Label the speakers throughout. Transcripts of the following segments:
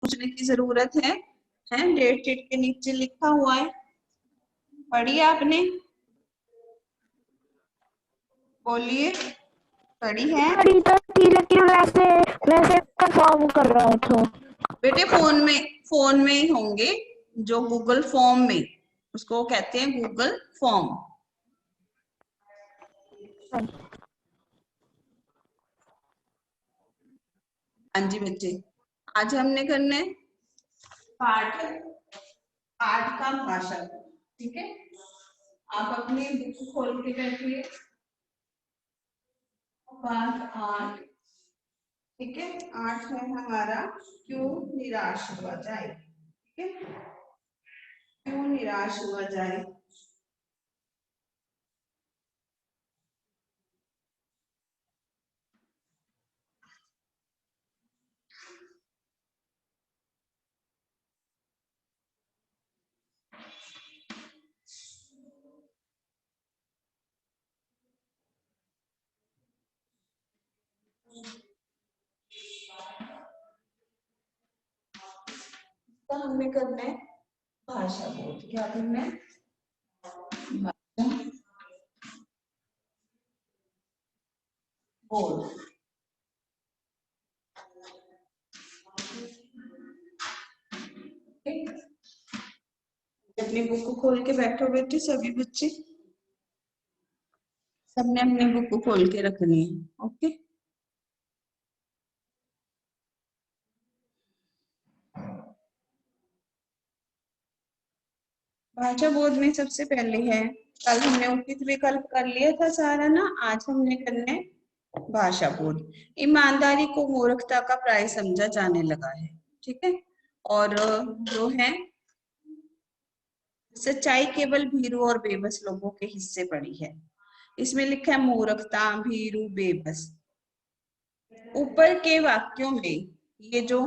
Speaker 1: पूछने की जरूरत है? डेट शीट के नीचे लिखा हुआ है, पढ़िए आपने? बोलिए, पढ़ी है?
Speaker 2: पढ़ी तो थी लेकिन वैसे वैसे फॉर्म कर रहा था।
Speaker 1: बेटे फोन में ही होंगे, जो गूगल फॉर्म में, उसको कहते हैं गूगल फॉर्म। हाँ जी बच्चे, आज हमने करना है पाठ 8 का भाषा। ठीक है, आप अपनी बुक खोल के बैठिए, पाठ 8। ठीक है, 8 है हमारा क्यों निराश हुआ जाए। ठीक है, क्यों निराश हुआ जाए। तो हमें करना है भाषा बोध। क्या करना है? भाषा बोध। अपनी बुक को खोल के बैठो बेटे, सभी बच्चे, सबने अपनी बुक को खोल के रखनी है। ओके, भाषा बोध में सबसे पहले है, कल हमने उपयुक्त विकल्प कर लिया था सारा ना, आज हमने करना है भाषा बोध। ईमानदारी को मूर्खता का प्राय समझा जाने लगा है। ठीक है, और जो है सच्चाई केवल भीरू और बेबस लोगों के हिस्से पड़ी है। इसमें लिखा है मूर्खता, भीरू, बेबस। ऊपर के वाक्यों में ये जो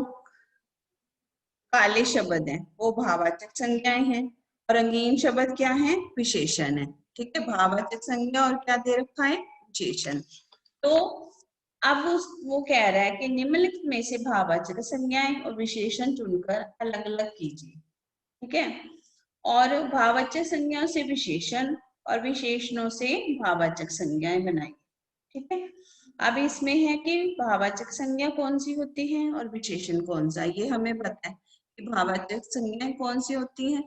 Speaker 1: काले शब्द हैं वो भाववाचक संज्ञाएं हैं, और रंगीन शब्द क्या है? विशेषण है। ठीक है, भाववाचक संज्ञा और क्या दे रखा है? विशेषण। तो अब वो कह रहा है कि निम्नलिखित में से भाववाचक संज्ञाएं और विशेषण चुनकर अलग अलग कीजिए। ठीक है, और भाववाचक संज्ञाओं से विशेषण और विशेषणों से भाववाचक संज्ञाएं बनाइए। ठीक है, अब इसमें है कि भाववाचक संज्ञा कौन सी होती है और विशेषण कौन सा, ये हमें पता है कि भाववाचक संज्ञाएं कौन सी होती हैं,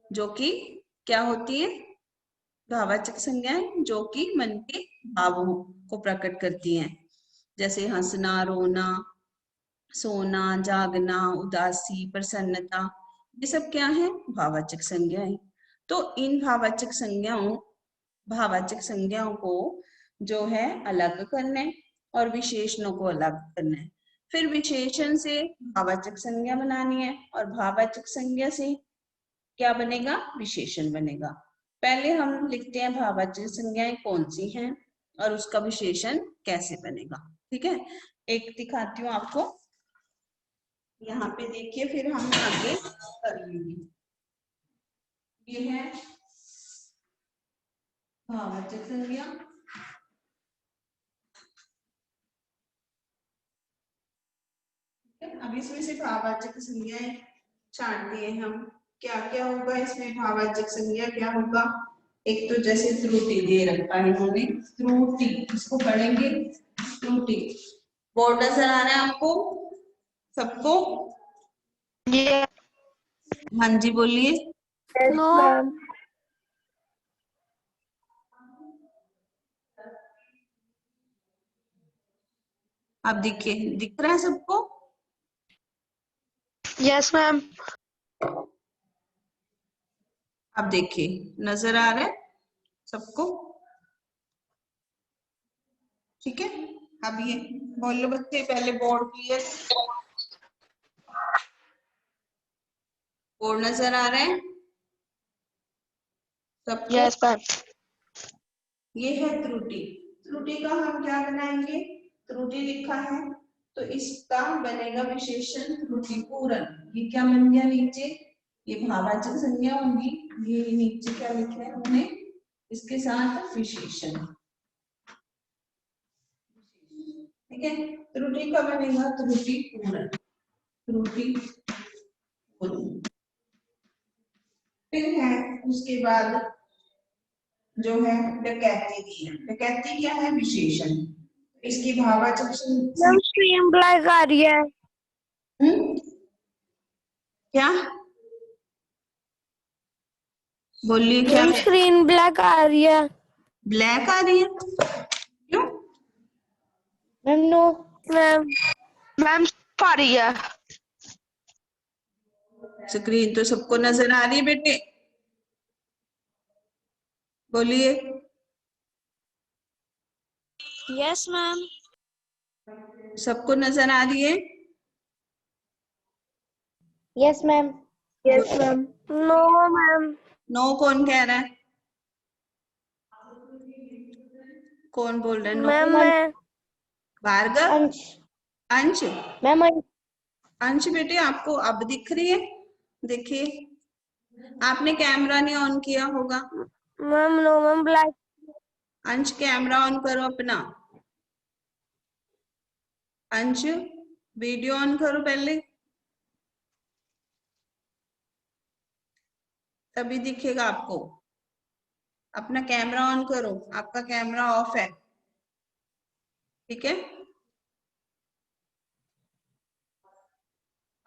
Speaker 1: जो कि क्या होती है? भाववाचक संज्ञाएं जो कि मन के भावों को प्रकट करती हैं, जैसे हंसना, रोना, सोना, जागना, उदासी, प्रसन्नता, ये सब क्या है? भाववाचक संज्ञाएं। तो इन भाववाचक संज्ञाओं को जो है अलग करना है और विशेषणों को अलग करना है। फिर विशेषण से भाववाचक संज्ञा बनानी है और भाववाचक संज्ञा से क्या बनेगा? विशेषण बनेगा। पहले हम लिखते हैं भाववाचक संज्ञाएं कौन सी हैं और उसका विशेषण कैसे बनेगा। ठीक है, एक दिखाती हूँ आपको, यहाँ पे देखिए, फिर हम आगे कर लेंगे। ये है भाववाचक संज्ञा। अब इसमें से भाववाचक संज्ञाएं छांटते हैं हम, क्या क्या होगा इसमें? भाववाचक संज्ञा क्या होगा? एक तो जैसे त्रुटि दे रखा है इन्होंने, त्रुटि, इसको पढ़ेंगे त्रुटि। बोर्ड नजर आ रहा है आपको सबको?
Speaker 2: ये
Speaker 1: हाँ जी बोलिए।
Speaker 2: नो
Speaker 1: अब देखिए, दिख रहा है सबको?
Speaker 2: Yes ma'am.
Speaker 1: अब देखिए, नजर आ रहा है सबको? ठीक है, अब ये बोलो बच्चे, पहले बोर्ड क्लियर, बोर्ड नजर आ रहा है सबको?
Speaker 2: Yes ma'am.
Speaker 1: ये है त्रुटि। त्रुटि का हम क्या बनाएंगे? त्रुटि लिखा है तो इसका बनेगा विशेषण त्रुटिपूर्ण। ये क्या बन गया नीचे? ये भाववाचक संज्ञा होगी, ये नीचे क्या लिखा है हमने? इसके साथ विशेषण। ठीक है, त्रुटि का बनेगा त्रुटिपूर्ण। त्रुटि पूर्ण। फिर है उसके बाद जो है डकैती दी है। डकैती क्या है? विशेषण। इसकी भाववाचक
Speaker 2: मैम स्क्रीन ब्लैक आ रही है।
Speaker 1: क्या बोलिए? क्या
Speaker 2: मैम स्क्रीन ब्लैक आ रही है।
Speaker 1: ब्लैक आ रही है? क्यों?
Speaker 2: Ma'am no ma'am.
Speaker 3: मैम आ रही है।
Speaker 1: स्क्रीन तो सबको नजर आ रही है बेटे, बोलिए।
Speaker 2: Yes ma'am.
Speaker 1: सबको नजर आ रही है?
Speaker 2: Yes ma'am. Yes ma'am. No ma'am.
Speaker 1: No कौन कह रहा है? कौन बोल रहा है नो?
Speaker 2: मैम मैं
Speaker 1: भार्गव?
Speaker 2: अंश।
Speaker 1: अंश?
Speaker 2: मैम
Speaker 1: अंश बेटे आपको अब दिख रही है? देखिए, आपने कैमरा नहीं ऑन किया होगा।
Speaker 2: Ma'am no ma'am black.
Speaker 1: Ansh camera on करो अपना। अंश वीडियो ऑन करो पहले, तभी दिखेगा आपको। अपना कैमरा ऑन करो, आपका कैमरा ऑफ है, ठीक है?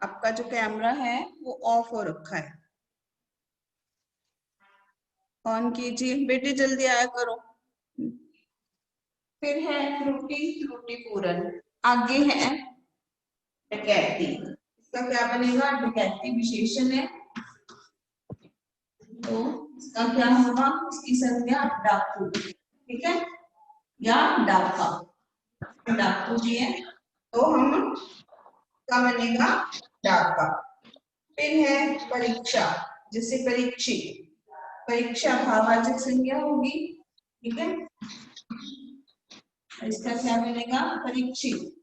Speaker 1: आपका जो कैमरा है वो ऑफ हो रखा है, ऑन कीजिए बेटे, जल्दी आया करो। फिर है त्रुटि, त्रुटिपूर्ण। आगे है डकैती। इसका क्या बनेगा? डकैती विशेषण है, तो इसका क्या होगा? इसकी संज्ञा डाकू, ठीक है, या डाका। डाकू जी है तो हम क्या बनेगा? डाका। फिर है परीक्षा, जैसे परीक्षित। परीक्षा भाववाचक संज्ञा होगी, ठीक है, इसका क्या बनेगा? परीक्षित।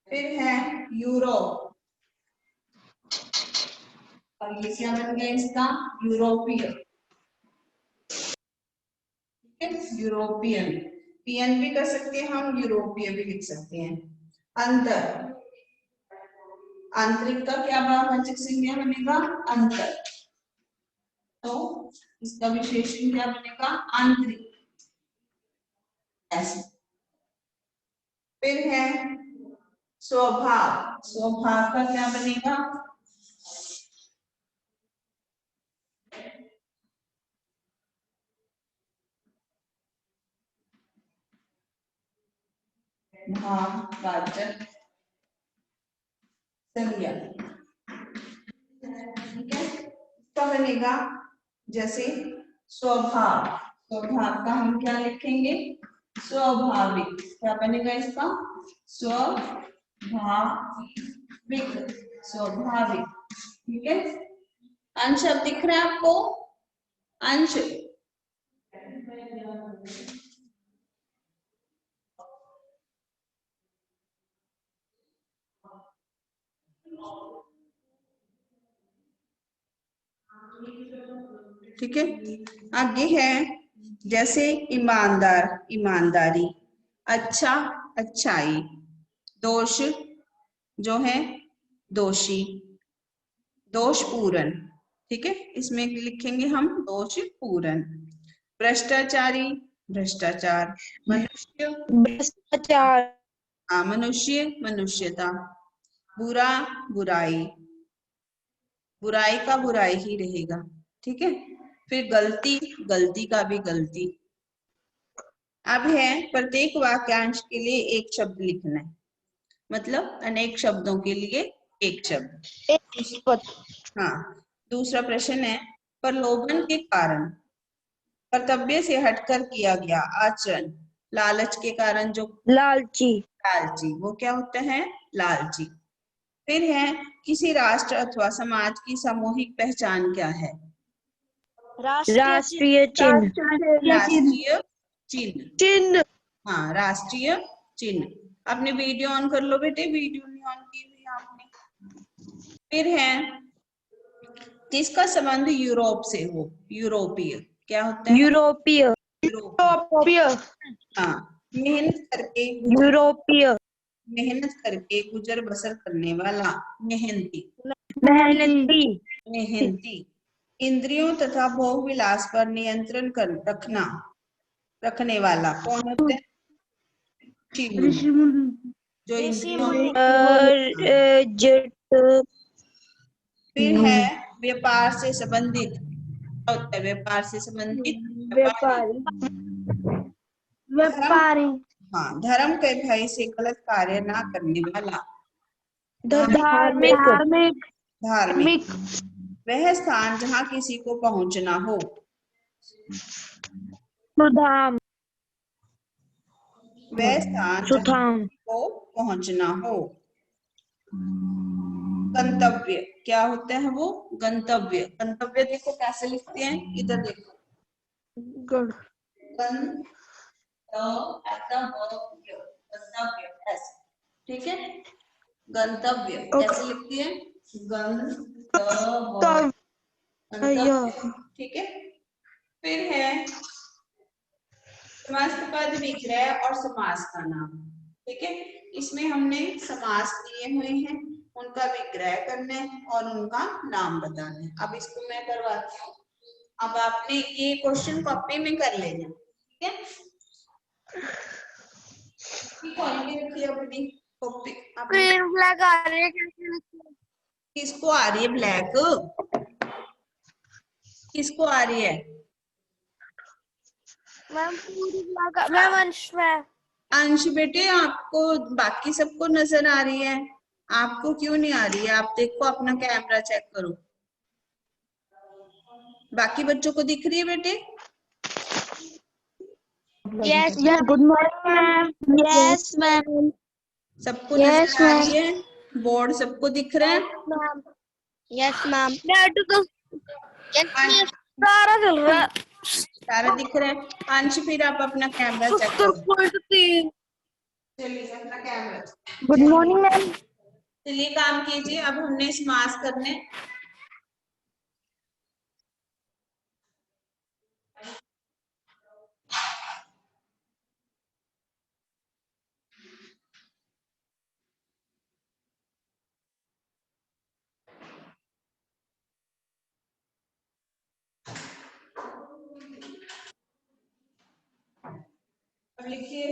Speaker 1: फिर है यूरोप, और ये क्या बन गया इसका? यूरोपीय, ठीक है, यूरोपियन। पीएन भी कर सकते हैं हम, यूरोपीय भी लिख सकते हैं। अंतर, आंतरिक का क्या भाववाचक संज्ञा बनेगा? अंतर, तो इसका विशेषण क्या बनेगा? आंतरिक, ऐसे। फिर है स्वभाव। स्वभाव का क्या बनेगा? भाववाचक संज्ञा, ठीक है, इसका बनेगा जैसे स्वभाव। स्वभाव का हम क्या लिखेंगे? स्वाभाविक। क्या बनेगा इसका? स्वाभाविक, स्वाभाविक, ठीक है। अंश अब दिख रहा है आपको? अंश, ठीक है। आगे है जैसे ईमानदार, ईमानदारी। अच्छा, अच्छाई। दोष जो है दोषी, दोषपूर्ण, ठीक है, इसमें लिखेंगे हम दोषपूर्ण। भ्रष्टाचारी, भ्रष्टाचार। मनुष्य,
Speaker 2: भ्रष्टाचार।
Speaker 1: मनुष्य, मनुष्यता। बुरा, बुराई, बुराई का बुराई ही रहेगा, ठीक है। फिर गलती, गलती का भी गलती। अब है प्रत्येक वाक्यांश के लिए एक शब्द लिखना है, मतलब अनेक शब्दों के लिए एक शब्द। हाँ, दूसरा प्रश्न है प्रलोभन के कारण, कर्तव्य से हटकर किया गया आचरण। लालच के कारण जो
Speaker 2: लालची।
Speaker 1: लालची, वो क्या होता है? लालची। फिर है किसी राष्ट्र अथवा समाज की सामूहिक पहचान क्या है?
Speaker 2: राष्ट्रीय चिन्ह।
Speaker 1: राष्ट्रीय चिन्ह।
Speaker 2: चिन्ह।
Speaker 1: हाँ, राष्ट्रीय चिन्ह। अपने वीडियो ऑन कर लो बेटे, वीडियो नहीं ऑन की हुई आपने। फिर है किसका संबंध यूरोप से हो? यूरोपीय। क्या होता है?
Speaker 2: यूरोपीय।
Speaker 1: यूरोपीय। हाँ, मेहनत करके
Speaker 2: यूरोपीय,
Speaker 1: मेहनत करके गुजर बसर करने वाला, मेहनती।
Speaker 2: मेहनती,
Speaker 1: मेहनती। इंद्रियों तथा भोग विलास पर नियंत्रण कर रखने वाला कौन होता है? ऋषि जो इंद्रियों
Speaker 2: जट,
Speaker 1: फिर है व्यापार से संबंधित, क्या होता है व्यापार से संबंधित? व्यापारी।
Speaker 2: व्यापारी,
Speaker 1: हाँ, धर्म के भय से गलत कार्य ना करने वाला,
Speaker 2: धार्मिक,
Speaker 1: धार्मिक। वह स्थान जहाँ किसी को पहुंचना हो,
Speaker 2: सुधाम,
Speaker 1: वह स्थान जहाँ
Speaker 2: सुधाम,
Speaker 1: किसी को पहुंचना हो। गंतव्य क्या होता है? वो गंतव्य। गंतव्य देखो कैसे लिखते हैं, इधर देखो, गंतव्य, ऐसे, ठीक है। गंतव्य कैसे लिखती है? गंतव्य, ठीक है। फिर है समस्त पद विग्रह और समास का नाम, ठीक है। इसमें हमने समास दिए हुए हैं, उनका विग्रह करना है और उनका नाम बताना है। अब इसको मैं करवाती हूँ। अब आपने ये क्वेश्चन कॉपी में कर लेना, ठीक है। खोल के रखिए अपनी कॉपी।
Speaker 2: ब्लैक आ रही है,
Speaker 1: किसको आ रही है ब्लैक? किसको आ रही है?
Speaker 2: मैम पूरी ब्लैक, मैम अंश में।
Speaker 1: अंश बेटे, आपको बाकी सबको नजर आ रही है, आपको क्यों नहीं आ रही है? आप देखो, अपना कैमरा चेक करो। बाकी बच्चों को दिख रही है बेटे?
Speaker 2: Yes good morning ma'am. Yes ma'am.
Speaker 1: सबको नजर आ रही है? बोर्ड सबको दिख रहा है?
Speaker 2: Yes ma'am. सारा चल रहा है,
Speaker 1: सारा दिख रहा है। अंश, फिर आप अपना कैमरा चेक करो। चलिए अपना कैमरा।
Speaker 2: Good morning ma'am.
Speaker 1: चलिए काम कीजिए। अब हमने समास करने, अब लिखिए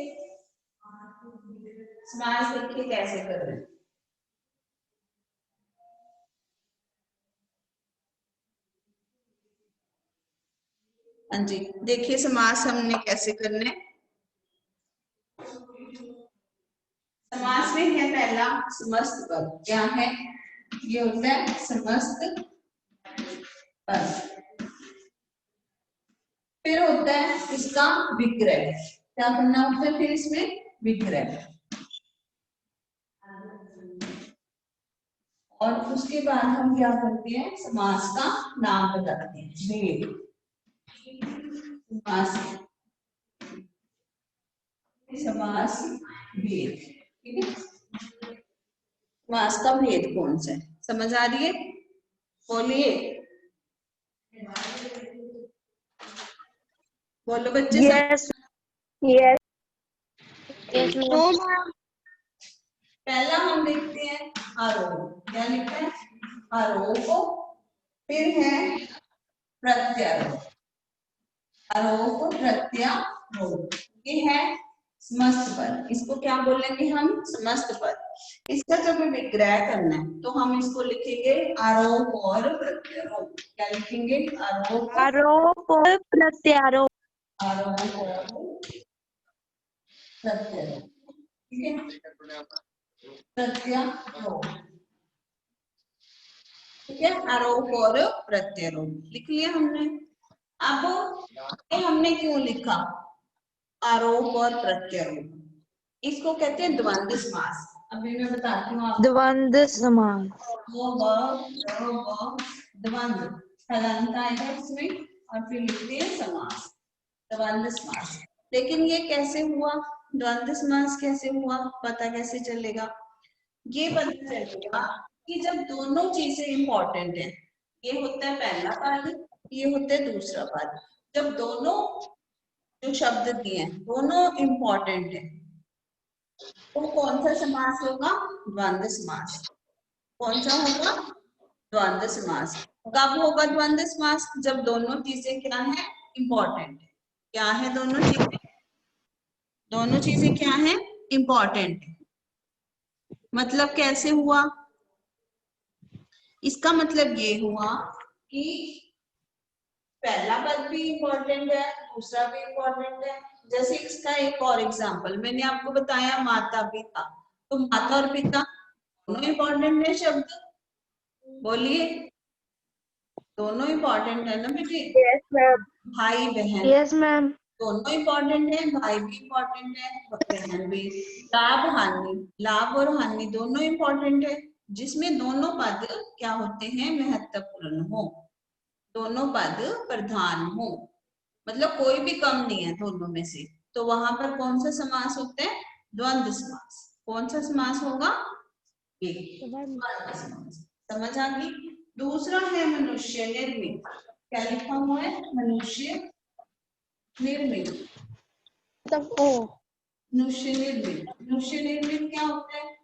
Speaker 1: समास, देखिए कैसे कर रहे हैं। हाँ जी, देखिए समास हमने कैसे करने। समास में है पहला समस्त पद, क्या है? ये होता है समस्त पद। फिर होता है इसका विग्रह, क्या करना होता है फिर इसमें? विग्रह। और उसके बाद हम क्या करते हैं? समास का नाम बताते हैं, भेद। समास भेद, ठीक है। समास का भेद कौन सा है, समझ आ रही है? बोलिए, बोलो बच्चे।
Speaker 2: Yes yes yes ma'am.
Speaker 1: पहला हम देखते हैं आरोप, क्या लिखते हैं? आरोप। फिर है प्रत्यारोप, आरोप प्रत्यारोप। ये है समस्त पद, इसको क्या बोलेंगे हम? समस्त पद। इसका जब विग्रह करना है तो हम इसको लिखेंगे आरोप और प्रत्यारोप। क्या लिखेंगे? आरोप,
Speaker 2: आरोप और प्रत्यारोप।
Speaker 1: आरोप और प्रत्यारोप, ठीक है। प्रत्यारोप, ठीक है। आरोप और प्रत्यारोप लिख लिया हमने। अब ये हमने क्यों लिखा आरोप और प्रत्यारोप? इसको कहते हैं द्वंद्व समास। अभी मैं बताती हूँ आपको।
Speaker 2: द्वंद्व समास।
Speaker 1: द्वंद्व हलंत आएगा इसमें और फिर लिखते हैं समास, द्वंद्व समास। लेकिन ये कैसे हुआ? द्वंद्व समास कैसे हुआ पता कैसे चलेगा? ये पता चलेगा कि जब दोनों चीजें इंपॉर्टेंट है, ये होता है पहला पद, ये होता है दूसरा पद। जब दोनों जो शब्द दिए हैं दोनों इंपॉर्टेंट है, तो कौन सा समास होगा? द्वंद्व समास। कौन सा होगा? द्वंद्व समास। कब होगा द्वंद्व समास? जब दोनों चीजें क्या है? इंपॉर्टेंट है। क्या है दोनों चीजें? दोनों चीजें क्या है? इंपॉर्टेंट है। मतलब कैसे हुआ? इसका मतलब ये हुआ कि पहला पद भी इम्पोर्टेंट है, दूसरा भी इम्पोर्टेंट है। जैसे इसका एक और एग्जांपल मैंने आपको बताया, माता पिता। तो माता और पिता दोनों इम्पोर्टेंट है शब्द, बोलिए। दोनों इम्पोर्टेंट है ना बेटी?
Speaker 2: Yes ma'am.
Speaker 1: भाई बहन
Speaker 2: यस मैम।
Speaker 1: दोनों इम्पोर्टेंट है, भाई भी इम्पोर्टेंट है, बहन भी। लाभ हानि, लाभ और हानि दोनों इम्पोर्टेंट है, जिसमें दोनों पद क्या होते हैं? महत्वपूर्ण हो, दोनों पद प्रधान हो, मतलब कोई भी कम नहीं है दोनों में से। तो वहां पर कौन सा समास होता है? द्वंद्व समास। कौन सा समास होगा? ये द्वंद्व समास। समझ आ गई? दूसरा है मनुष्य निर्मित। क्या लिखा हुआ है? मनुष्य निर्मित। मनुष्य निर्मित, मनुष्य निर्मित क्या होता है?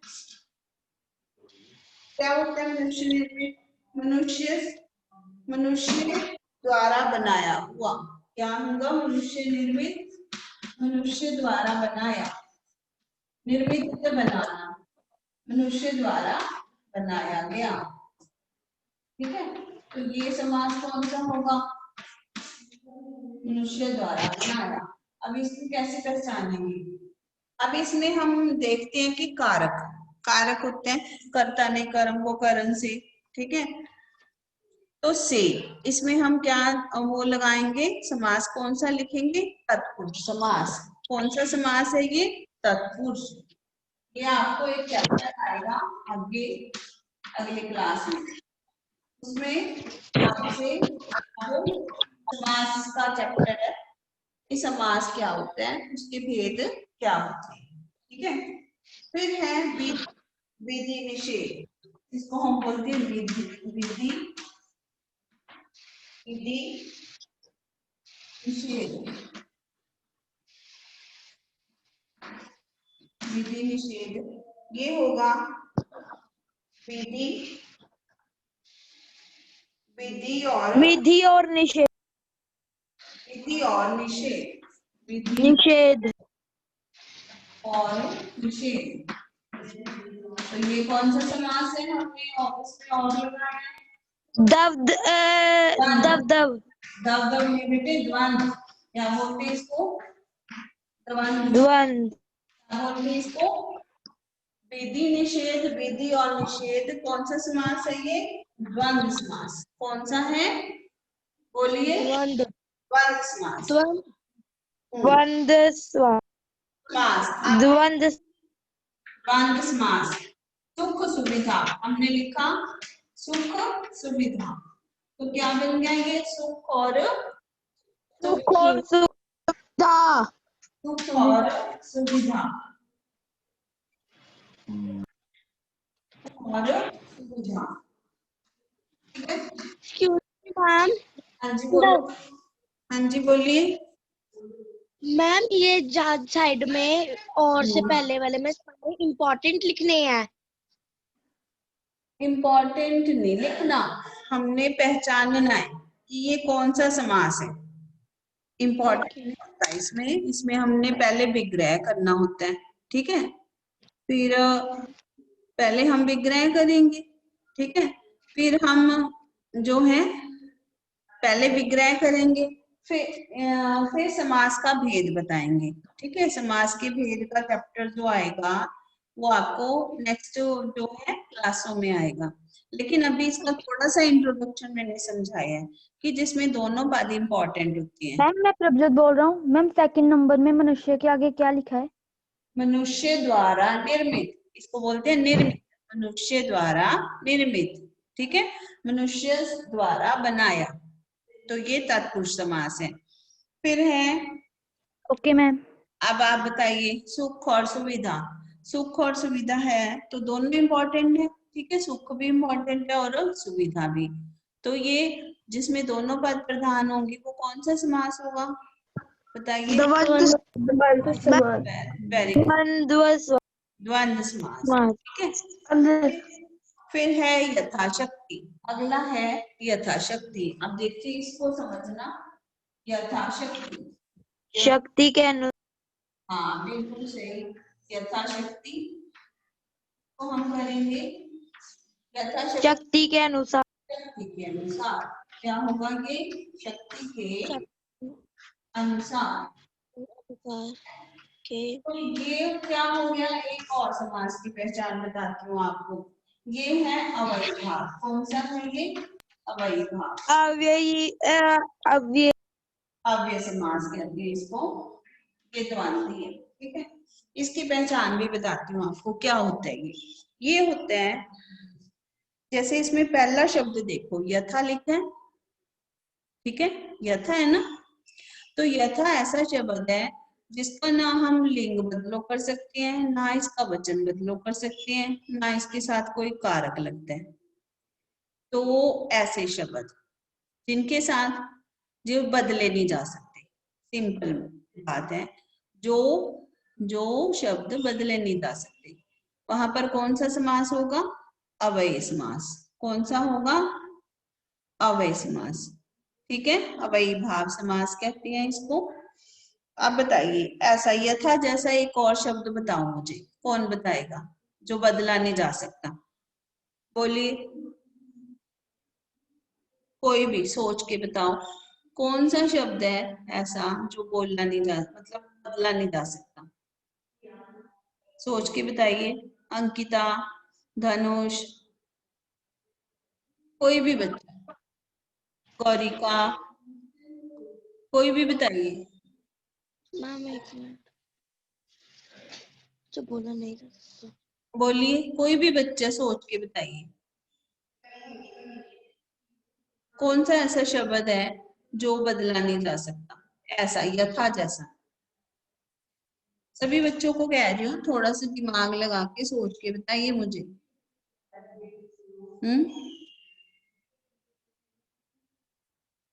Speaker 1: क्या होता है मनुष्य निर्मित? मनुष्य, मनुष्य द्वारा बनाया हुआ। क्या होगा? मनुष्य निर्मित, मनुष्य द्वारा बनाया। निर्मित से बनाना, मनुष्य द्वारा बनाया गया। ठीक है, तो ये समास कौन सा होगा? मनुष्य द्वारा बनाया। अब इसको कैसे पहचानेंगे? अब इसमें हम देखते हैं कि कारक, कारक होते हैं कर्ता ने कर्म को करण से, ठीक है। तो से इसमें हम क्या वो लगाएंगे? समास कौन सा लिखेंगे? तत्पुरुष समास। कौन सा समास है ये? तत्पुरुष। ये आपको एक चैप्टर आएगा आगे अगले क्लास में, उसमें आपसे समास का चैप्टर है कि समास क्या होता है, उसके भेद क्या होते हैं। ठीक है, फिर है विधि निषेध। इसको हम बोलते हैं विधि, विधि विधि निषेध। विधि निषेध ये होगा विधि, विधि और
Speaker 2: निषेध।
Speaker 1: विधि और निषेध, विधि
Speaker 2: निषेध।
Speaker 1: और निषेध। तो ये कौन सा समास है? हमने ऑफिस में और लगाया है
Speaker 2: दब दब
Speaker 1: दब में बेटे द्वंद्व। क्या बोलते हैं इसको? द्वंद्व।
Speaker 2: द्वंद्व।
Speaker 1: क्या बोलते हैं इसको? विधि निषेध। विधि और निषेध कौन सा समास है? ये द्वंद्व समास। कौन सा है? बोलिए।
Speaker 2: द्वंद्व।
Speaker 1: द्वंद्व समास।
Speaker 2: द्वंद्व
Speaker 1: समास।
Speaker 2: द्वंद्व
Speaker 1: द्वंद्व समास। सुख सुविधा हमने लिखा, सुख सुविधा। तो क्या बन गया ये? सुख और
Speaker 2: सुविधा।
Speaker 1: सुख और सुविधा और सुविधा। ठीक है,
Speaker 2: मैम,
Speaker 1: हाँ जी बोलो। हाँ जी बोलिए।
Speaker 2: मैम ये जहाज साइड में और से पहले वाले में सारे इम्पोर्टेंट लिखने हैं।
Speaker 1: इम्पोर्टेंट नहीं लिखना, हमने पहचानना है कि ये कौन सा समास है। इम्पोर्टेंट होता है इसमें, इसमें हमने पहले विग्रह करना होता है। ठीक है, फिर पहले हम विग्रह करेंगे, ठीक है, फिर हम जो है पहले विग्रह करेंगे, फिर समास का भेद बताएंगे। ठीक है, समास के भेद का चैप्टर जो आएगा वो आपको नेक्स्ट जो है क्लासों में आएगा। लेकिन अभी इसका थोड़ा सा इंट्रोडक्शन मैंने समझाया है कि जिसमें दोनों बात इंपॉर्टेंट होती है।
Speaker 2: मैम मैं प्रभजोत बोल रहा हूँ। मैम सेकंड नंबर में मनुष्य के आगे क्या लिखा है?
Speaker 1: मनुष्य द्वारा निर्मित, इसको बोलते हैं निर्मित। मनुष्य द्वारा निर्मित, ठीक है, मनुष्य द्वारा बनाया, तो ये तत्पुरुष समास है। फिर है,
Speaker 2: ओके मैम।
Speaker 1: अब आप बताइए, सुख और सुविधा। सुख और सुविधा है तो दोनों इम्पोर्टेंट है, ठीक है, सुख भी इम्पोर्टेंट है और सुविधा भी। तो ये जिसमें दोनों पद प्रधान होंगे वो कौन सा समास होगा? बताइए।
Speaker 3: द्वंद्व समास।
Speaker 1: वेरी गुड,
Speaker 3: द्वंद्व
Speaker 1: द्वंद्व समास।
Speaker 3: समास।
Speaker 1: ठीक है, फिर है यथाशक्ति। अगला है यथाशक्ति। अब देखिए इसको समझना। यथाशक्ति,
Speaker 3: शक्ति के अनुसार।
Speaker 1: हाँ बिल्कुल सही। यथाशक्ति को हम करेंगे यथाशक्ति
Speaker 3: शक्ति के अनुसार।
Speaker 1: के अनुसार। क्या होगा ये? शक्ति के अनुसार। तो ये क्या हो गया? एक और समास की पहचान बताती हूँ आपको। ये है अव्ययी भाव। कौन सा है ये? अव्ययी भाव।
Speaker 3: अव्ययी अव्यय
Speaker 1: अव्यय समास कहते हैं इसको। ये द्वंद्वी है, ठीक है। इसकी पहचान भी बताती हूँ आपको क्या होता है। ये होता है, जैसे इसमें पहला शब्द देखो, यथा लिखा है, ठीक है, यथा है ना। तो यथा ऐसा शब्द है जिसका ना हम लिंग बदलो कर सकते हैं, ना इसका वचन बदलो कर सकते हैं, ना इसके साथ कोई कारक लगता है। तो ऐसे शब्द जिनके साथ जो बदले नहीं जा सकते, सिंपल बात है, जो जो शब्द बदले नहीं जा सकते, वहां पर कौन सा समास होगा? अव्ययी समास। कौन सा होगा? अव्ययी समास। ठीक है, अव्ययी भाव समास कहते हैं इसको। अब बताइए, ऐसा यथा जैसा एक और शब्द बताओ मुझे, कौन बताएगा जो बदला नहीं जा सकता? बोलिए, कोई भी सोच के बताओ, कौन सा शब्द है ऐसा जो बोलना नहीं जा, मतलब बदला नहीं जा सकता? सोच के बताइए। अंकिता, धनुष, कोई भी बच्चा, गौरिका, कोई भी बताइए।
Speaker 2: मैम एक मिनट, जो बोला नहीं था।
Speaker 1: बोलिए, कोई भी बच्चा सोच के बताइए, कौन सा ऐसा शब्द है जो बदला नहीं जा सकता? ऐसा यथा जैसा। सभी बच्चों को कह रही हूँ, थोड़ा सा दिमाग लगा के सोच के बताइए मुझे।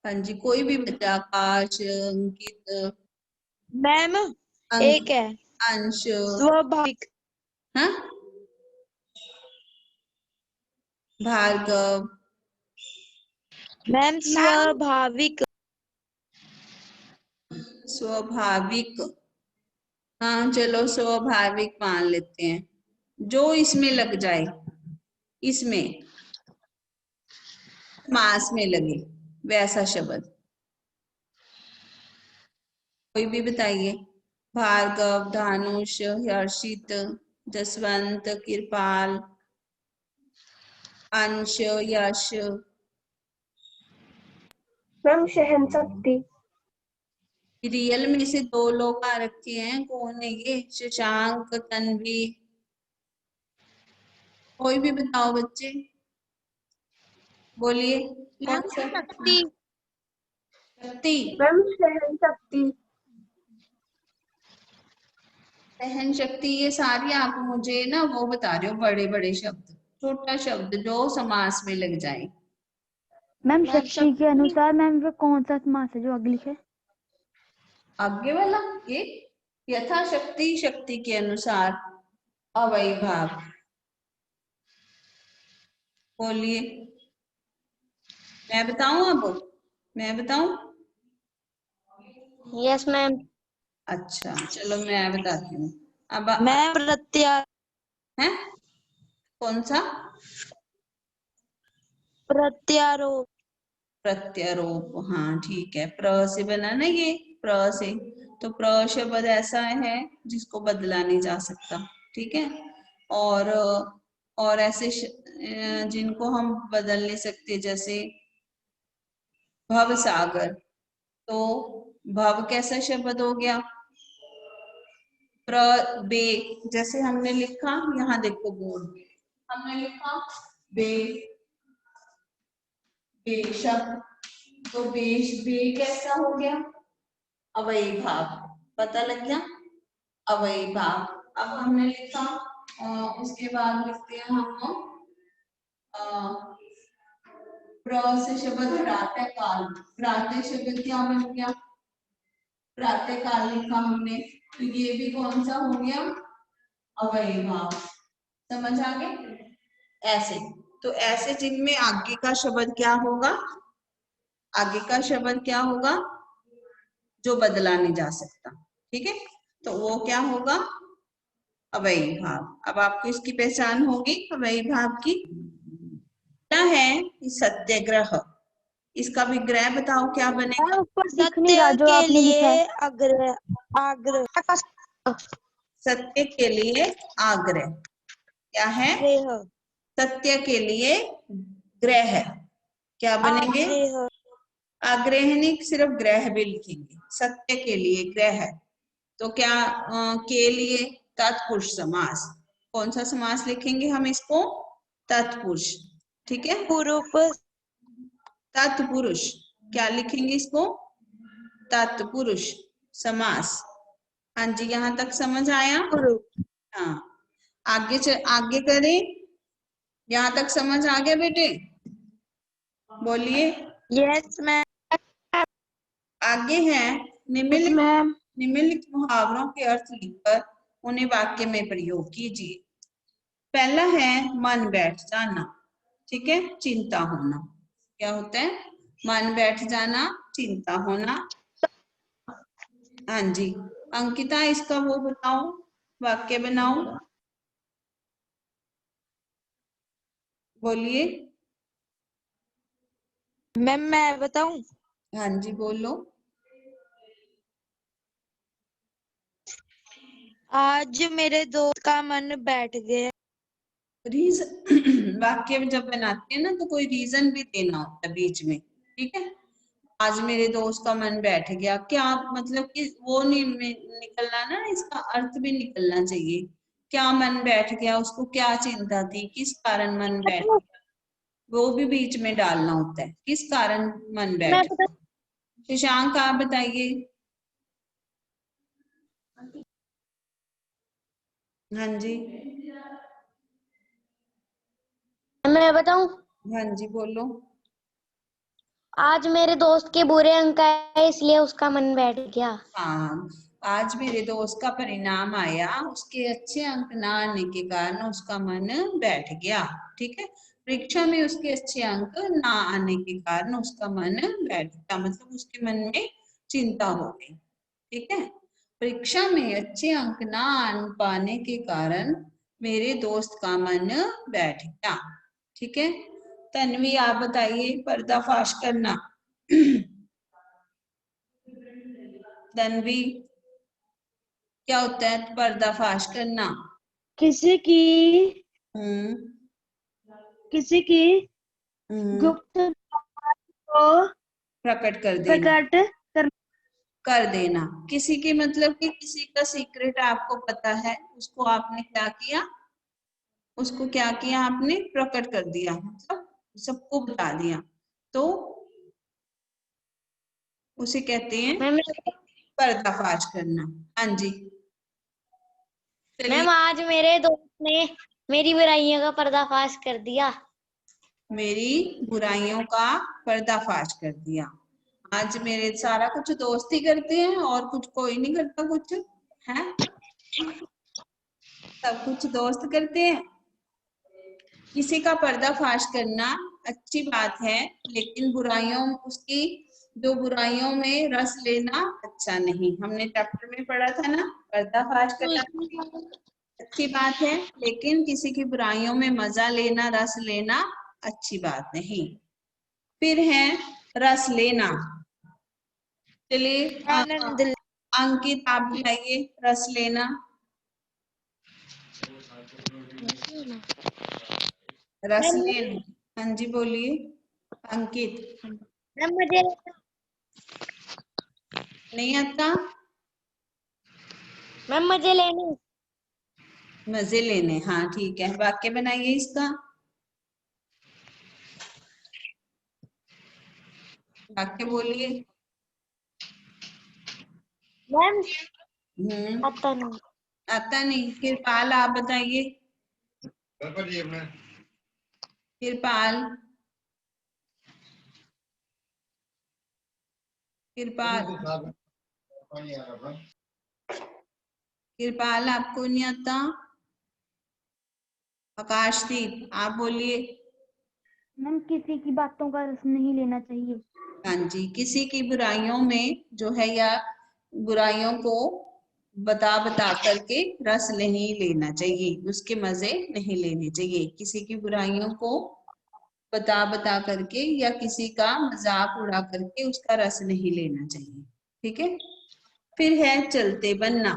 Speaker 1: हाँ जी, कोई भी बच्चा, आकाश, अंकित,
Speaker 3: मैम एक है
Speaker 1: अंश,
Speaker 3: स्वाभाविक।
Speaker 1: हाँ, भार्गव,
Speaker 3: मैम स्वाभाविक।
Speaker 1: स्वाभाविक। हाँ चलो स्वाभाविक मान लेते हैं, जो इसमें लग जाए, इसमें मास में लगे वैसा शब्द। कोई भी बताइए। भार्गव, धानुष, हर्षित, जसवंत, कृपाल, अंश, यश।
Speaker 3: मैम सहन शक्ति।
Speaker 1: रियल में से दो लोग आ रखे हैं, कौन है ये? शशांक, तन्वी, कोई भी बताओ बच्चे, बोलिए कौन सा?
Speaker 2: शक्ति।
Speaker 1: शक्ति।
Speaker 3: मैम सहन शक्ति।
Speaker 1: सहन शक्ति, ये सारी आप मुझे ना वो बता रहे हो बड़े बड़े शब्द, छोटा शब्द जो समास में लग जाए।
Speaker 4: मैम शक्ति के अनुसार मैम वो कौन सा समास है जो आगे लिखे?
Speaker 1: आगे वाला ये यथाशक्ति, शक्ति के अनुसार, अव्ययी भाव। बोलिए, मैं बताऊं? अब मैं बताऊं?
Speaker 2: Yes ma'am.
Speaker 1: अच्छा चलो मैं बताती हूँ। अब
Speaker 3: मैम प्रत्यारोप।
Speaker 1: है कौन सा?
Speaker 3: प्रत्यारोप।
Speaker 1: प्रत्यारोप, हाँ ठीक है, प्र से बना ना ये, प्र से। तो प्र शब्द ऐसा है जिसको बदला नहीं जा सकता, ठीक है। और ऐसे जिनको हम बदल नहीं सकते, जैसे भव सागर। तो भव कैसा शब्द हो गया? प्र बे, जैसे हमने लिखा, यहाँ देखो बोर्ड पे हमने लिखा बे, बेशक। तो बे कैसा हो गया? अव्ययी भाव। पता लग गया? अव्ययी भाव। अब हमने लिखा, उसके बाद लिखते हैं हम प्र से शब्द हटाते काल। हटाते शब्द क्या बन गया? प्रातःकाल लिखा हमने, तो ये भी कौन सा हो गया, अव्ययी भाव। समझ आ गए? ऐसे, तो ऐसे जिनमें आगे का शब्द क्या होगा, आगे का शब्द क्या होगा जो बदला नहीं जा सकता, ठीक है, तो वो क्या होगा, अव्ययी भाव। अब आपको इसकी पहचान होगी अव्ययी भाव की। क्या है सत्याग्रह, इसका विग्रह बताओ क्या बनेगा।
Speaker 4: ऊपर दिख नहीं रहा
Speaker 3: सत्य
Speaker 4: जो
Speaker 3: के
Speaker 4: आपने लिखा है।
Speaker 3: लिए आग्रह, आग्रह,
Speaker 1: सत्य के लिए आग्रह, क्या है,
Speaker 3: आग्रह,
Speaker 1: सत्य के लिए ग्रह, क्या बनेंगे,
Speaker 3: आग्रह,
Speaker 1: आग्रह नहीं, सिर्फ ग्रह भी लिखेंगे, सत्य के लिए ग्रह। तो क्या के लिए तत्पुरुष समास, कौन सा समास लिखेंगे हम इसको, तत्पुरुष, ठीक है,
Speaker 3: पुरुष,
Speaker 1: तत्पुरुष, क्या लिखेंगे इसको, तत्पुरुष समास। हाँ जी, यहाँ तक समझ आया।
Speaker 3: पुरुष।
Speaker 1: हाँ, आगे करें, यहाँ तक समझ आ गया बेटे, बोलिए।
Speaker 3: Yes ma'am.
Speaker 1: आगे है निम्नलिखित
Speaker 3: मैम।
Speaker 1: निम्नलिखित मुहावरों के अर्थ लिखकर उन्हें वाक्य में प्रयोग कीजिए। पहला है मन बैठ जाना, ठीक है, चिंता होना, क्या होता है, मन बैठ जाना, चिंता होना। हाँ जी, अंकिता इसका वो बताओ, वाक्य बनाओ, बोलिए।
Speaker 3: मैम मैं बताऊं?
Speaker 1: हाँ जी, बोलो।
Speaker 3: आज मेरे दोस्त का मन बैठ गया।
Speaker 1: रीजन वाक्य में जब बनाते हैं ना तो कोई रीजन भी देना होता है बीच में, ठीक है। आज मेरे दोस्त का मन बैठ गया, क्या मतलब कि वो नहीं निकलना ना, इसका अर्थ भी निकलना चाहिए। क्या मन बैठ गया, उसको क्या चिंता थी, किस कारण मन बैठ गया, वो भी बीच में डालना होता है, किस कारण मन
Speaker 2: मैं
Speaker 1: बैठ
Speaker 2: बता
Speaker 1: गया। शशांक आप बताइए। हाँ जी,
Speaker 2: मैं बताऊं,
Speaker 1: हाँ जी, बोलो।
Speaker 2: आज मेरे दोस्त के बुरे अंक आए इसलिए उसका मन बैठ गया।
Speaker 1: हाँ, आज मेरे दोस्त का परिणाम आया, उसके अच्छे अंक ना आने के कारण उसका मन बैठ गया, ठीक है। परीक्षा में उसके अच्छे अंक ना आने के कारण उसका मन बैठ गया, मतलब उसके मन में चिंता हो गई, ठीक है। परीक्षा में अच्छे अंक ना आन पाने के कारण मेरे दोस्त का मन बैठ गया, ठीक है। तन्वी आप बताइए, पर्दाफाश करना। तन्वी, क्या होता है पर्दाफाश करना।
Speaker 2: किसी की
Speaker 1: हम्म
Speaker 2: किसी की
Speaker 1: हम्म
Speaker 2: गुप्त बात को
Speaker 1: प्रकट कर देना,
Speaker 2: प्रकट कर
Speaker 1: कर देना। किसी की मतलब कि किसी का सीक्रेट आपको पता है, उसको आपने क्या किया, उसको क्या किया आपने, प्रकट कर दिया, मतलब सबको बता दिया, तो उसे कहते हैं
Speaker 2: मैम।
Speaker 1: पर्दाफाश करना। हाँ जी, चलिए।
Speaker 2: मैम आज मेरे दोस्त ने मेरी बुराइयों का पर्दाफाश कर दिया।
Speaker 1: मेरी बुराइयों का पर्दाफाश कर दिया। आज मेरे सारा कुछ दोस्त ही करते हैं और कुछ कोई नहीं करता, कुछ है, सब कुछ दोस्त करते हैं। किसी का पर्दाफाश करना अच्छी बात है, लेकिन बुराइयों उसकी जो बुराइयों में रस लेना अच्छा नहीं। हमने चैप्टर में पढ़ा था ना, पर्दाफाश करना अच्छी बात है, लेकिन किसी की बुराइयों में मजा लेना, रस लेना अच्छी बात नहीं। फिर है रस लेना। चलिए
Speaker 3: आनंद।
Speaker 1: अंकित आप बताइए, रस लेना, रस
Speaker 2: मैम
Speaker 1: लेना। हाँ जी, बोलिए अंकित।
Speaker 2: मैम मुझे
Speaker 1: नहीं आता,
Speaker 2: मैम मुझे लेनी।
Speaker 1: मजे लेने, हाँ ठीक है, वाक्य बनाइए इसका, वाक्य बोलिए।
Speaker 2: मैम
Speaker 1: हम्म
Speaker 2: आता नहीं।
Speaker 1: आता नहीं, कृपाल आप बताइए। कृपाल, कृपाल कृपाल आपको नहीं आता? आकाशदीप आप बोलिए।
Speaker 4: मैम किसी की बातों का रस नहीं लेना चाहिए।
Speaker 1: हाँ जी, किसी की बुराइयों में जो है या बुराइयों को बता बता करके रस नहीं लेना चाहिए, उसके मजे नहीं लेने चाहिए। किसी की बुराइयों को बता बता करके या किसी का मजाक उड़ा करके उसका रस नहीं लेना चाहिए। ठीक है। फिर है चलते बनना।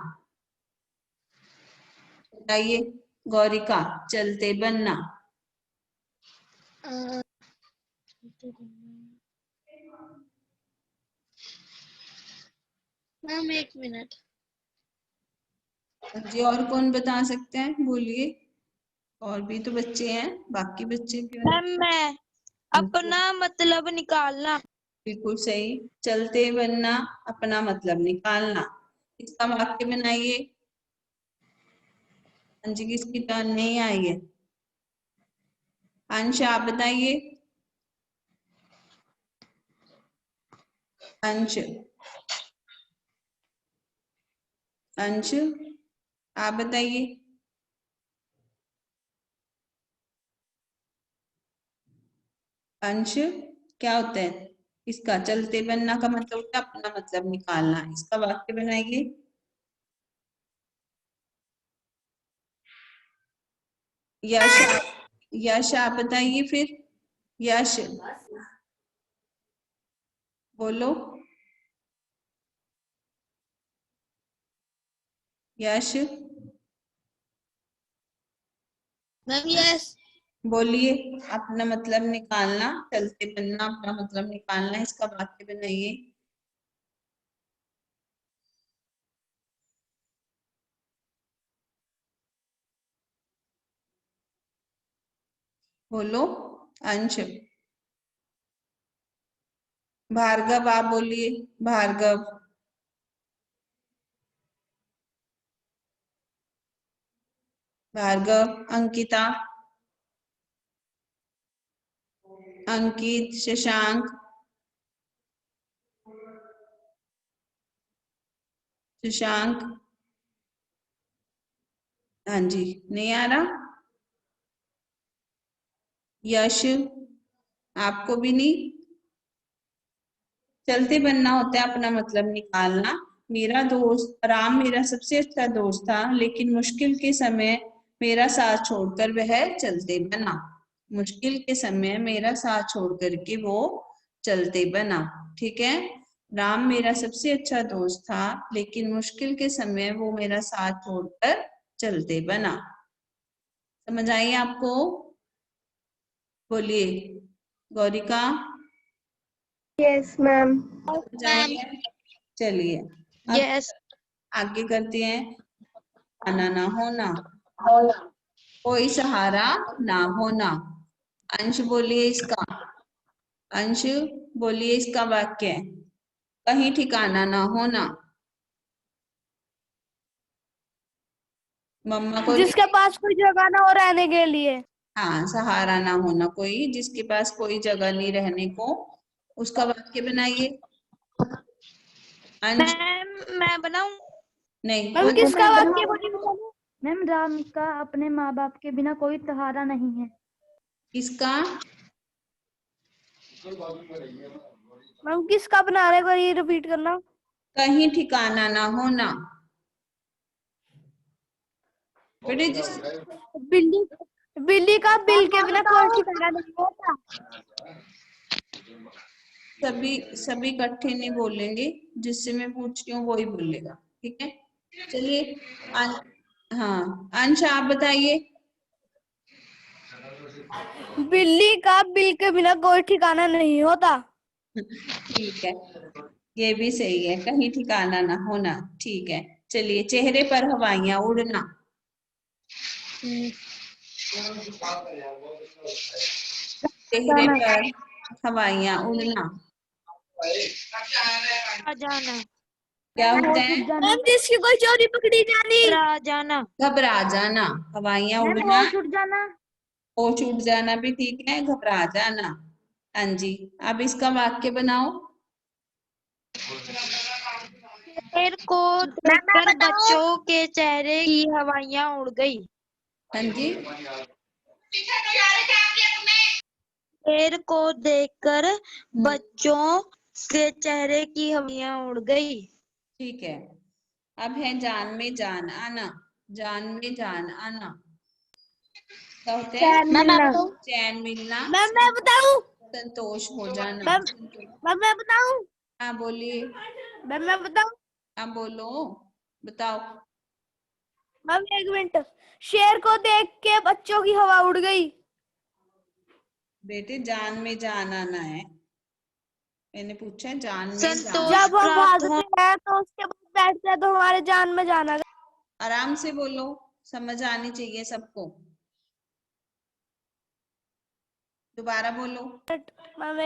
Speaker 1: बताइए गौरिका, चलते बनना।
Speaker 2: Ma'am 1 minute.
Speaker 1: जी और कौन बता सकते हैं, बोलिए। और भी तो बच्चे हैं, बाकी बच्चे क्यों
Speaker 3: मैम मैं अपना मतलब निकालना।
Speaker 1: बिल्कुल सही। चलते बनना, अपना मतलब निकालना। इसका वाक्य बनाइए। अंश किसकी टर्न नहीं आई है? अंश आप बताइए। अंश, अंश आप बताइए। अंश क्या होता है इसका? चलते बनना का मतलब होता है अपना मतलब निकालना। इसका वाक्य बनाइए। यश यश आप बताइए फिर। यश बोलो। यश
Speaker 2: मैम यस।
Speaker 1: बोलिए। अपना मतलब निकालना, चलते बनना, अपना मतलब निकालना, इसका वाक्य बनाइए। बोलो अंश। भार्गव आप बोलिए। भार्गव, भार्गव। अंकिता, अंकित, शशांक, शशांक। हाँ जी, नहीं आ रहा। यश आपको भी नहीं। चलते बनना होता है अपना मतलब निकालना। मेरा दोस्त राम मेरा सबसे अच्छा दोस्त था, लेकिन मुश्किल के समय मेरा साथ छोड़कर वह चलते बना। मुश्किल के समय मेरा साथ छोड़ करके वो चलते बना। ठीक है। राम मेरा सबसे अच्छा दोस्त था, लेकिन मुश्किल के समय वो मेरा साथ छोड़कर चलते बना। समझ आई आपको? बोलिए गौरिका।
Speaker 2: Yes ma'am.
Speaker 1: समझ आई है? चलिए अब
Speaker 3: यस
Speaker 1: आगे करते हैं। आना ना होना, कोई सहारा ना होना। अंश बोलिए इसका। अंश बोलिए इसका वाक्य। कहीं ठिकाना ना होना। मम्मा को
Speaker 2: जिसके पास कोई जगह ना हो रहने के लिए।
Speaker 1: हाँ, सहारा ना होना, कोई जिसके पास कोई जगह नहीं रहने को, उसका वाक्य बनाइए। अंश
Speaker 3: मैं बनाऊं।
Speaker 1: नहीं,
Speaker 2: मैम
Speaker 1: अंश
Speaker 2: किसका वाक्य बोली?
Speaker 4: मैम राम का अपने माँ बाप के बिना कोई सहारा नहीं है।
Speaker 1: किसका?
Speaker 2: मैम किसका बना रहे, को ये रिपीट करना।
Speaker 1: कहीं ठिकाना ना होना। बेटे जिस
Speaker 2: बिल्ली, बिल्ली का बिल के बिना कोई ठिकाना नहीं होता।
Speaker 1: सभी सभी इकट्ठे नहीं बोलेंगे, जिससे मैं पूछती हूँ वही बोलेगा। ठीक है। चलिए हाँ, अंश आप बताइए।
Speaker 2: बिल्ली का बिल के बिना कोई ठिकाना नहीं होता।
Speaker 1: ठीक है, ये भी सही है, कहीं ठिकाना ना होना। ठीक है। चलिए, चेहरे पर हवाइयां उड़ना। चेहरे पर हवाइयां उड़ना
Speaker 3: आ जाना।
Speaker 1: क्या
Speaker 4: मैम
Speaker 1: होता
Speaker 4: होश
Speaker 1: है?
Speaker 4: उड़ जाना।
Speaker 2: मैम जिसकी कोई चोरी पकड़ी जानी।
Speaker 3: आ जाना।
Speaker 1: घबरा जाना। हवाइयां
Speaker 4: मैम
Speaker 1: उड़ना,
Speaker 4: होश उड़ जाना।
Speaker 1: होश उड़ जाना भी ठीक है, घबरा जाना। हाँ जी, अब इसका वाक्य बनाओ।
Speaker 3: शेर को देखकर बच्चों के चेहरे की हवाइयां उड़ गई।
Speaker 1: हाँ जी,
Speaker 3: शेर को देखकर बच्चों के चेहरे की हवाइयां उड़ गई।
Speaker 1: ठीक है। अब है जान में जान आना। जान में जान आना क्या होते हैं?
Speaker 2: मैम मैं बताऊं?
Speaker 1: चैन मिलना,
Speaker 2: मैम मैं बताऊं?
Speaker 1: संतोष हो जाना।
Speaker 2: मैम मैं बताऊं?
Speaker 1: हाँ बोलिए।
Speaker 2: मैम मैं बताऊं?
Speaker 1: हाँ बोलो, बताओ।
Speaker 2: मैम एक मिनट। शेर को देख के बच्चों की हवा उड़ गई।
Speaker 1: बेटे जान में जान आना है, मैंने पूछा है जान में जान।
Speaker 3: संतोष
Speaker 2: जब हम
Speaker 3: प्राप्त हो।
Speaker 2: भागते हैं तो उसके बाद बैठते हैं तो हमारे जान में जान आ
Speaker 1: आराम से बोलो, समझ आनी चाहिए सबको। दोबारा बोलो।
Speaker 2: मैम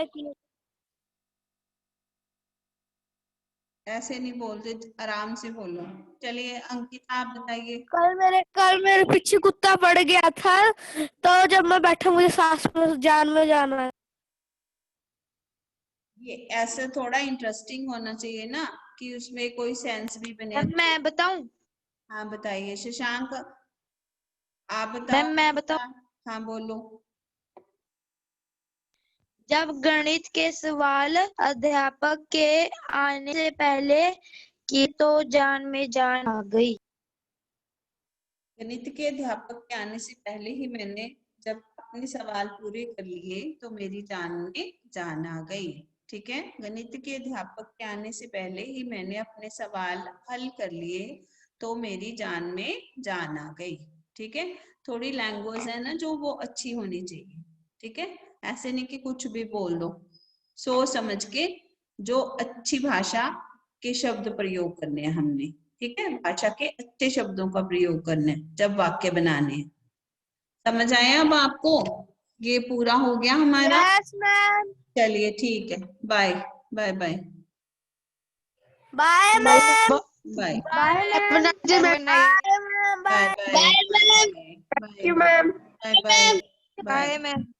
Speaker 1: ऐसे नहीं बोलते, आराम से बोलो। चलिए अंकिता आप बताइए।
Speaker 2: कल मेरे पीछे कुत्ता पड़ गया था, तो जब मैं बैठा मुझे सांस में जान में जाना है।
Speaker 1: ये ऐसे थोड़ा इंटरेस्टिंग होना चाहिए ना, कि उसमें कोई सेंस भी बने।
Speaker 3: मैम मैं बताऊं?
Speaker 1: हाँ बताइए शशांक, आप
Speaker 3: मैम
Speaker 1: बताओ।
Speaker 3: मैं बताऊं?
Speaker 1: हाँ बोलो।
Speaker 3: जब गणित के सवाल अध्यापक के आने से पहले की तो जान में जान आ गई।
Speaker 1: गणित के अध्यापक के आने से पहले ही मैंने जब अपने सवाल पूरे कर लिए तो मेरी जान में जान आ गई। ठीक है, गणित के अध्यापक के आने से पहले ही मैंने अपने सवाल हल कर लिए तो मेरी जान में जान आ गई। ठीक है, थोड़ी लैंग्वेज है ना जो वो अच्छी होनी चाहिए। ठीक है, ऐसे नहीं कि कुछ भी बोल दो, सोच समझ के जो अच्छी भाषा के शब्द प्रयोग करने हैं हमने। ठीक है, भाषा के अच्छे शब्दों का प्रयोग करना है जब वाक्य बनाने हैं। समझ आया अब आपको? ये पूरा हो गया हमारा।
Speaker 2: Yes ma'am.
Speaker 1: चलिए ठीक है, bye bye bye
Speaker 2: bye ma'am.
Speaker 1: Bye
Speaker 2: bye ma'am.
Speaker 3: बनाइए।
Speaker 2: Bye ma'am.
Speaker 1: Bye
Speaker 2: bye
Speaker 1: bye
Speaker 2: ma'am.
Speaker 1: Bye bye bye bye
Speaker 3: bye ma'am.